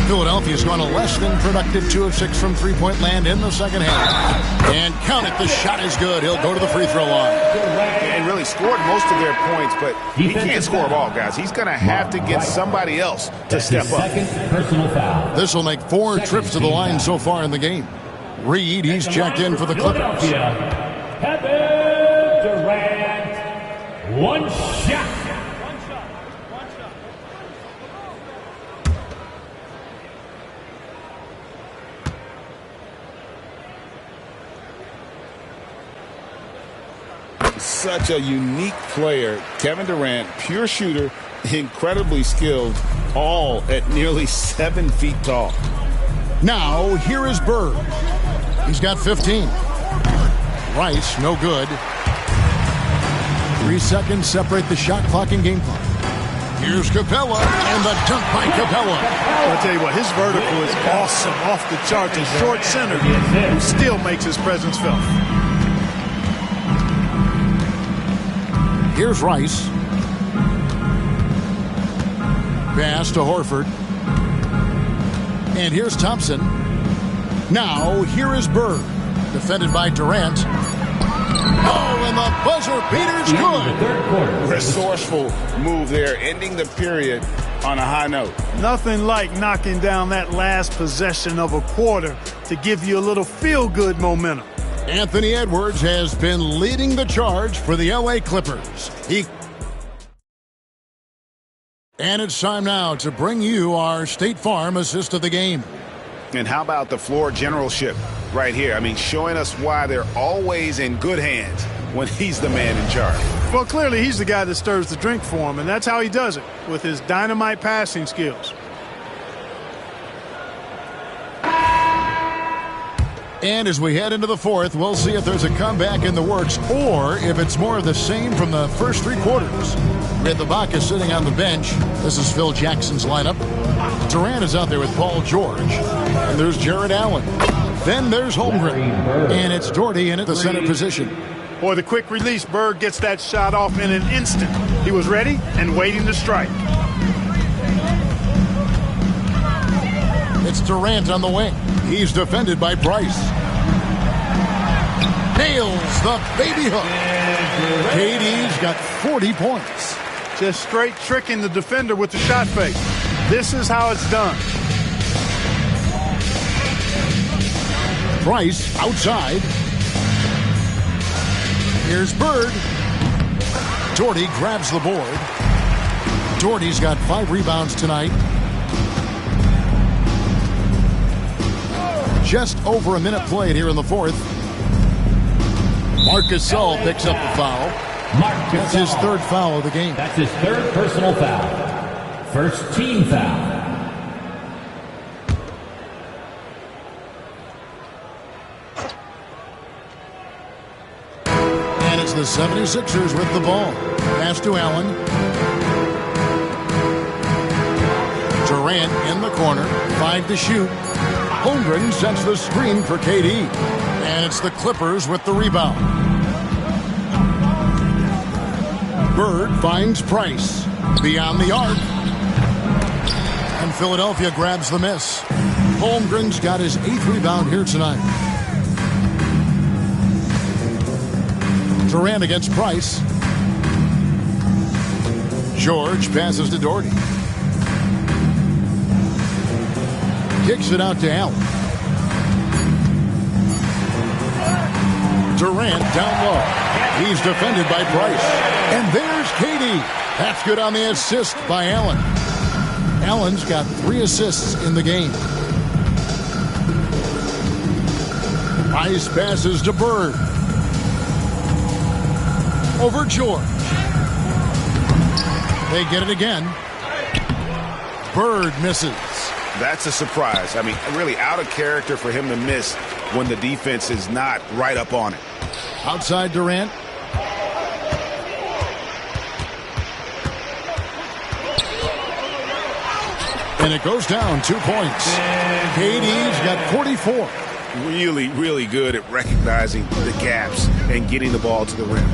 Philadelphia's gone a less than productive 2 of 6 from three-point land in the second half. And count it, the shot is good. He'll go to the free throw line. And really scored most of their points, but he can't score them all, guys. He's going to have to get somebody else to step up. This will make 4 trips to the line so far in the game. Reed, he's checked in for the Clippers. Kevin Durant, one shot. Such a unique player. Kevin Durant, pure shooter, incredibly skilled, all at nearly 7 feet tall. Now, here is Bird. He's got 15. Rice, no good. 3 seconds separate the shot clock and game clock. Here's Capella, and the dunk by Capella. I'll tell you what, his vertical is awesome, off the charts. A short center who still makes his presence felt. Here's Rice. Pass to Horford. And here's Thompson. Now, here is Bird. Defended by Durant. Oh, and the buzzer beater's good. Resourceful move there, ending the period on a high note. Nothing like knocking down that last possession of a quarter to give you a little feel-good momentum. Anthony Edwards has been leading the charge for the LA Clippers. And it's time now to bring you our State Farm assist of the game. And how about the floor generalship right here? I mean, showing us why they're always in good hands when he's the man in charge. Well, clearly he's the guy that stirs the drink for him, and that's how he does it, with his dynamite passing skills. And as we head into the fourth, we'll see if there's a comeback in the works or if it's more of the same from the first three quarters. Red Ibaka sitting on the bench. This is Phil Jackson's lineup. Durant is out there with Paul George. And there's Jared Allen. Then there's Holmgren. And it's Doherty in at the center position. Boy, the quick release, Bird gets that shot off in an instant. He was ready and waiting to strike. It's Durant on the wing. He's defended by Price. Nails the baby hook. KD's got 40 points. Just straight tricking the defender with the shot fake. This is how it's done. Price outside. Here's Bird. Doherty grabs the board. Doherty's got 5 rebounds tonight. Just over a minute played here in the fourth. Marc Gasol picks up the foul. That's his third foul of the game. That's his third personal foul. First team foul. And it's the 76ers with the ball. Pass to Allen. Durant in the corner. 5 to shoot. Holmgren sets the screen for KD. And it's the Clippers with the rebound. Bird finds Price. Beyond the arc. And Philadelphia grabs the miss. Holmgren's got his 8th rebound here tonight. Durant against Price. George passes to Doherty. Kicks it out to Allen. Durant down low. He's defended by Price. And there's KD. That's good on the assist by Allen. Allen's got 3 assists in the game. Price passes to Bird. Over George. They get it again. Bird misses. That's a surprise. I mean, really out of character for him to miss when the defense is not right up on it. Outside Durant. And it goes down 2 points. KD's got 44. Really, really good at recognizing the gaps and getting the ball to the rim.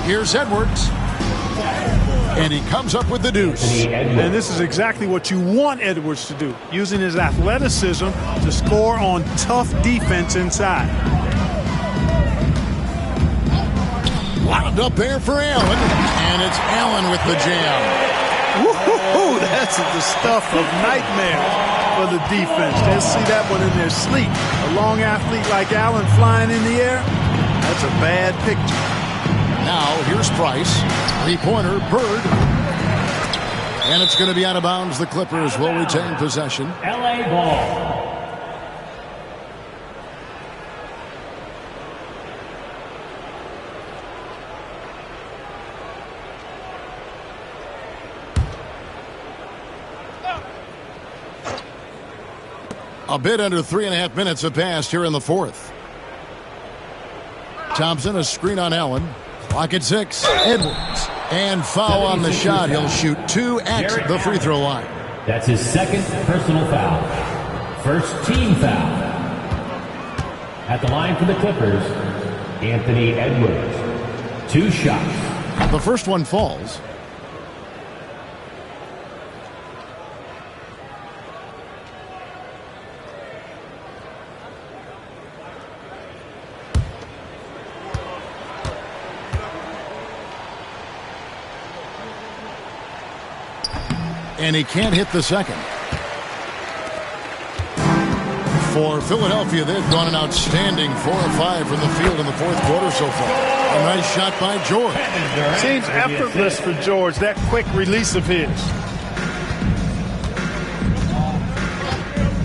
Here's Edwards. And he comes up with the deuce. And this is exactly what you want Edwards to do, using his athleticism to score on tough defense inside. Wound up there for Allen. And it's Allen with the jam. Woo-hoo-hoo, that's the stuff of nightmares for the defense. They'll see that one in their sleep. A long athlete like Allen flying in the air, that's a bad picture. Now, here's Price. 3-pointer, Bird. And it's going to be out of bounds. The Clippers will retain possession. LA ball. A bit under 3.5 minutes have passed here in the fourth. Thompson, a screen on Allen. Clock at 6. Edwards. And foul on the shot. He'll shoot 2 at the free throw line. That's his second personal foul. First team foul. At the line for the Clippers, Anthony Edwards. 2 shots. The first one falls. And he can't hit the second. For Philadelphia, they've gone an outstanding 4 of 5 from the field in the fourth quarter so far. A nice shot by George. Seems effortless for George, that quick release of his.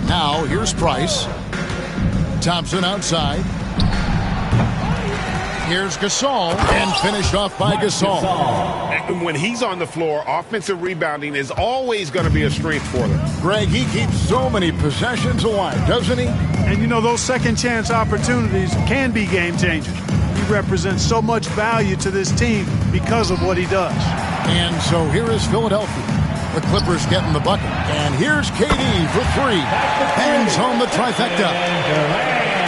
Now, here's Price. Thompson outside. Here's Gasol, and finished off by Gasol. And when he's on the floor, offensive rebounding is always going to be a strength for them. Greg, he keeps so many possessions alive, doesn't he? And you know, those second chance opportunities can be game changers. He represents so much value to this team because of what he does. And so here is Philadelphia. The Clippers getting the bucket. And here's KD for 3. Hangs home the trifecta.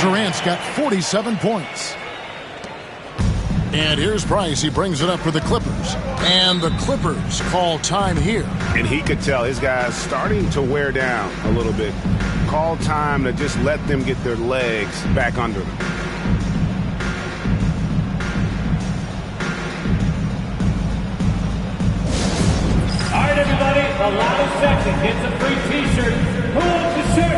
Durant's got 47 points. And here's Price. He brings it up for the Clippers. And the Clippers call time here. And he could tell his guys starting to wear down a little bit. Call time to just let them get their legs back under them. All right, everybody, the loudest section gets a free T-shirt. Who wants the shirt?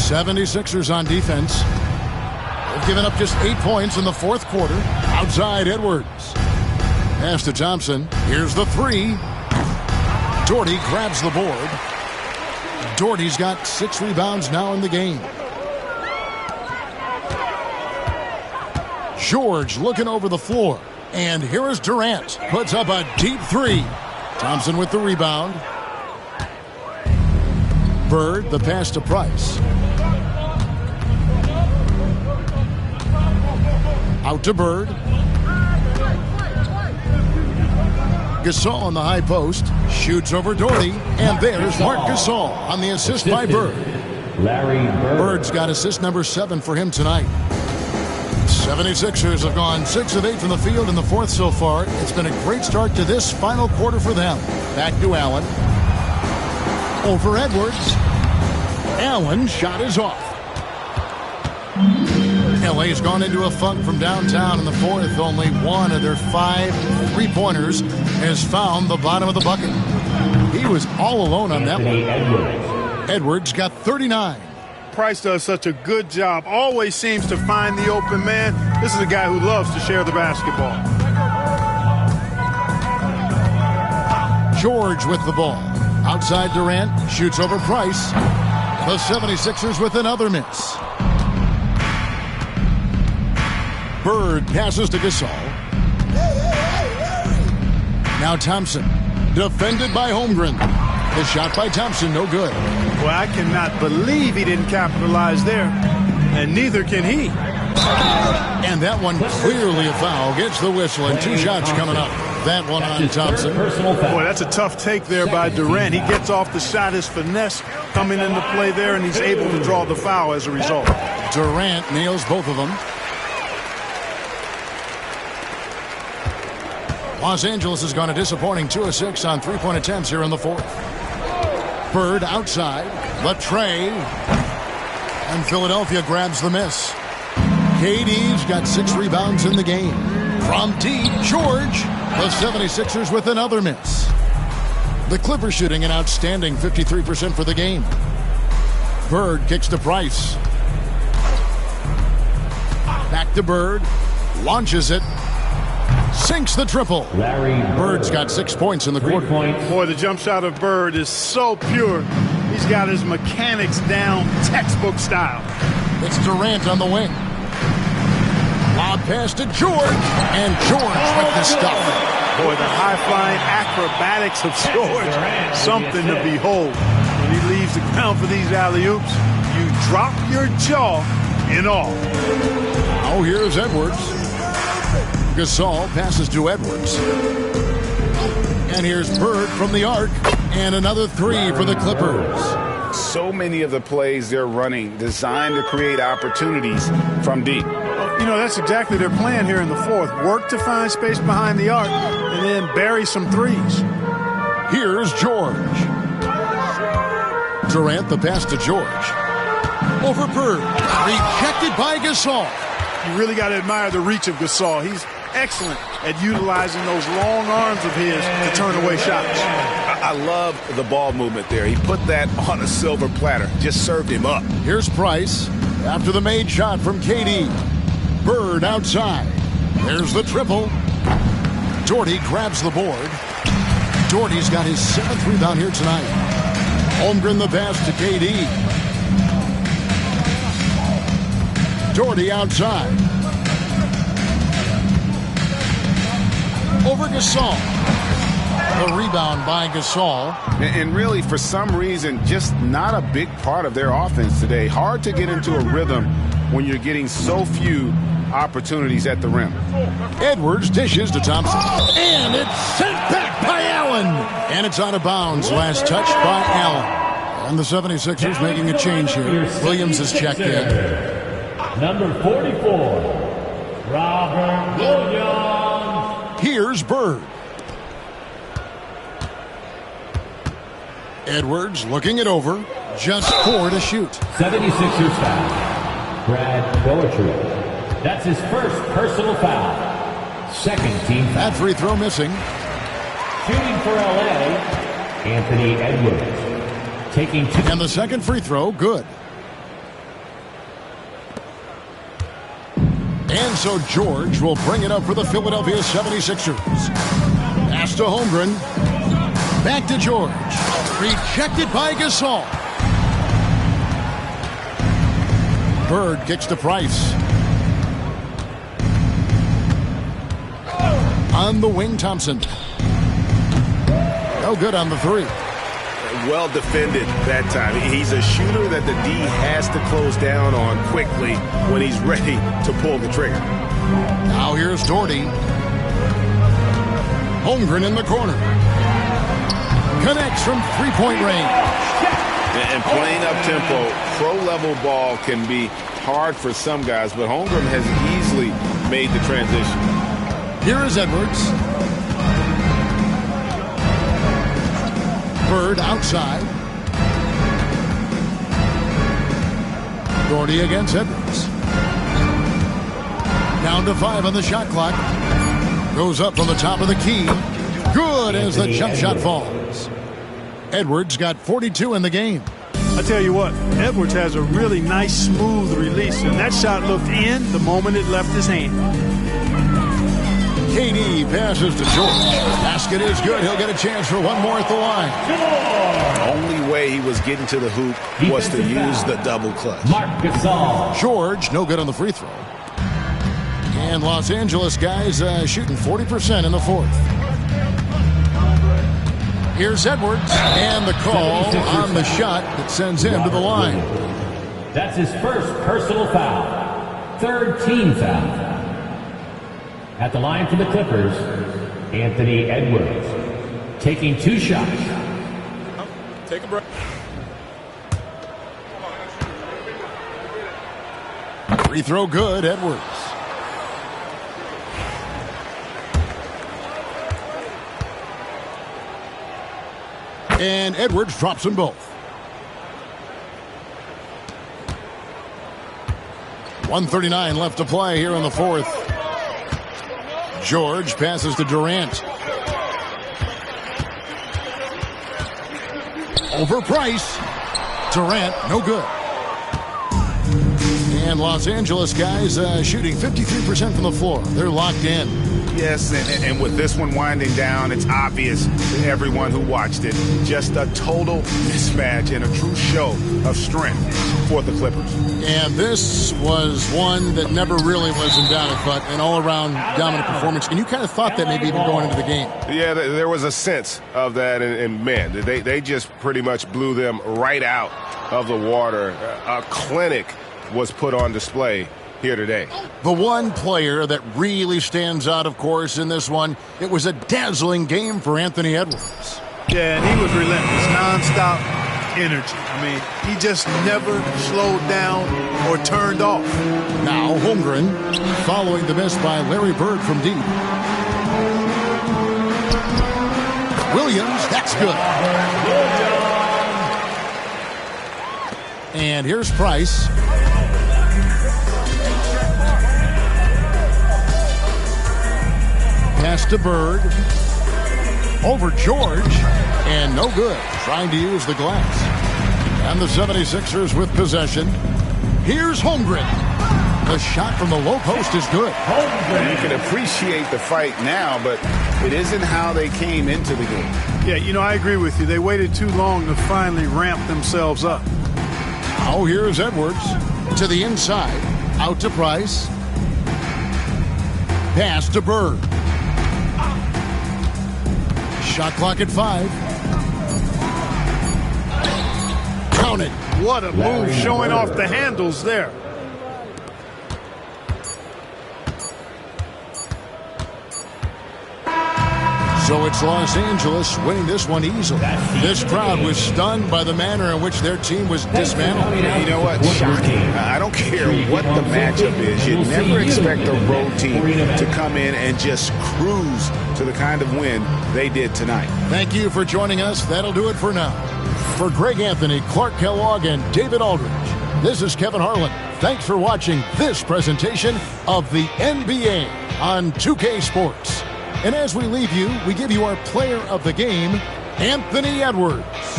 '76ers on defense. They've given up just 8 points in the fourth quarter. Outside Edwards. Pass to Thompson. Here's the 3. Doherty grabs the board. Doherty's got 6 rebounds now in the game. George looking over the floor. And here is Durant. Puts up a deep 3. Thompson with the rebound. Bird, the pass to Price. Out to Bird. Gasol on the high post. Shoots over Doherty. And there's Marc Gasol on the assist by Bird. Larry Bird. Bird's got assist number 7 for him tonight. 76ers have gone 6 of 8 from the field in the fourth so far. It's been a great start to this final quarter for them. Back to Allen. Over Edwards. Allen shot is off. LA's gone into a funk from downtown in the fourth. Only one of their 5 3-pointers has found the bottom of the bucket. He was all alone on that one. Edwards got 39. Price does such a good job. Always seems to find the open man. This is a guy who loves to share the basketball. George with the ball. Outside Durant. Shoots over Price. The 76ers with another miss. Bird passes to Gasol. Now Thompson. Defended by Holmgren. The shot by Thompson, no good. Well, I cannot believe he didn't capitalize there. And neither can he. And that one clearly a foul. Gets the whistle and 2 shots coming up. That one on Thompson. Boy, that's a tough take there by Durant. He gets off the shot. His finesse coming into play there, and he's able to draw the foul as a result. Durant nails both of them. Los Angeles has gone a disappointing 2 of 6 on 3-point attempts here in the fourth. Bird outside. The tray. And Philadelphia grabs the miss. KD's got 6 rebounds in the game. From deep, George. The 76ers with another miss. The Clippers shooting an outstanding 53% for the game. Bird kicks to Price. Back to Bird. Launches it. Sinks the triple. Larry Bird's got 6 points in the quarter. Boy, the jump shot of Bird is so pure. He's got his mechanics down textbook style. It's Durant on the wing. Lob pass to George. And George with the stuff. Boy, the high-flying acrobatics of George. Something to behold. When he leaves the ground for these alley-oops, you drop your jaw in awe. Oh, here's Edwards. Gasol passes to Edwards. And here's Bird from the arc. And another 3 for the Clippers. So many of the plays they're running designed to create opportunities from deep. You know, that's exactly their plan here in the fourth. Work to find space behind the arc and then bury some threes. Here's George. Durant, the pass to George. Over Bird. Rejected by Gasol. You really got to admire the reach of Gasol. He's excellent at utilizing those long arms of his to turn away shots. I love the ball movement there. He put that on a silver platter. Just served him up. Here's Price after the made shot from KD. Bird outside. There's the triple. Doherty grabs the board. Doherty's got his 7th rebound here tonight. Holmgren the pass to KD. Doherty outside. Over Gasol. The rebound by Gasol. And really, for some reason, just not a big part of their offense today. Hard to get into a rhythm when you're getting so few opportunities at the rim. Edwards dishes to Thompson. And it's sent back by Allen. And it's out of bounds. Last touch by Allen. And the 76ers making a change here. Williams has checked in. Number 44, Robert Williams. Here's Bird. Edwards looking it over. Just 4 to shoot. 76ers foul. Brad Poetry. That's his first personal foul. Second team foul. That free throw missing. Shooting for LA, Anthony Edwards. Taking 2. And the second free throw, good. And so George will bring it up for the Philadelphia 76ers. Pass to Holmgren. Back to George. Rejected by Gasol. Bird kicks to Price. On the wing, Thompson. No good on the 3. Well defended that time. He's a shooter that the D has to close down on quickly when he's ready to pull the trigger. Now here's Doherty. Holmgren in the corner. Connects from three-point range. And playing up-tempo, pro-level ball can be hard for some guys, but Holmgren has easily made the transition. Here is Edwards. Bird outside. Doherty against Edwards. Down to 5 on the shot clock. Goes up from the top of the key. Good as the jump shot falls. Edwards got 42 in the game. I tell you what, Edwards has a really nice, smooth release, and that shot looked in the moment it left his hand. KD passes to George. Basket is good. He'll get a chance for one more at the line. The only way he was getting to the hoop was to use the double clutch. Marc Gasol. George, no good on the free throw. And Los Angeles guys shooting 40% in the 4th. Here's Edwards, and the call on the shot that sends him to the line. That's his first personal foul. Third team foul. At the line for the Clippers, Anthony Edwards. Taking 2 shots. Take a break. Free throw good, Edwards. And Edwards drops them both. 1:39 left to play here in the 4th. George passes to Durant. Over Price. Durant, no good. And Los Angeles guys shooting 53% from the floor. They're locked in. Yes, and with this one winding down, it's obvious to everyone who watched it. Just a total mismatch and a true show of strength for the Clippers. And this was one that never really was in doubt, but an all-around dominant performance. And you kind of thought that maybe even going into the game. Yeah, there was a sense of that, and man, they just pretty much blew them right out of the water. A clinic was put on display here today. The one player that really stands out, of course, in this one, it was a dazzling game for Anthony Edwards. Yeah, and he was relentless, nonstop energy. I mean, he just never slowed down or turned off. Now Holmgren following the miss by Larry Bird from deep. Williams, that's good. And here's Price. Pass to Bird. Over George. And no good. Trying to use the glass. And the 76ers with possession. Here's Holmgren. The shot from the low post is good. You can appreciate the fight now, but it isn't how they came into the game. Yeah, you know, I agree with you. They waited too long to finally ramp themselves up. Now here's Edwards to the inside. Out to Price. Pass to Bird. Shot clock at 5. Count it. What a move, showing off the handles there. So it's Los Angeles winning this one easily. This crowd was stunned by the manner in which their team was dismantled. You know what? I don't care what the matchup is. You never expect a road team to come in and just cruise to the kind of win they did tonight. Thank you for joining us. That'll do it for now. For Greg Anthony, Clark Kellogg, and David Aldridge, this is Kevin Harlan. Thanks for watching this presentation of the NBA on 2K Sports. And as we leave you, we give you our player of the game, Anthony Edwards.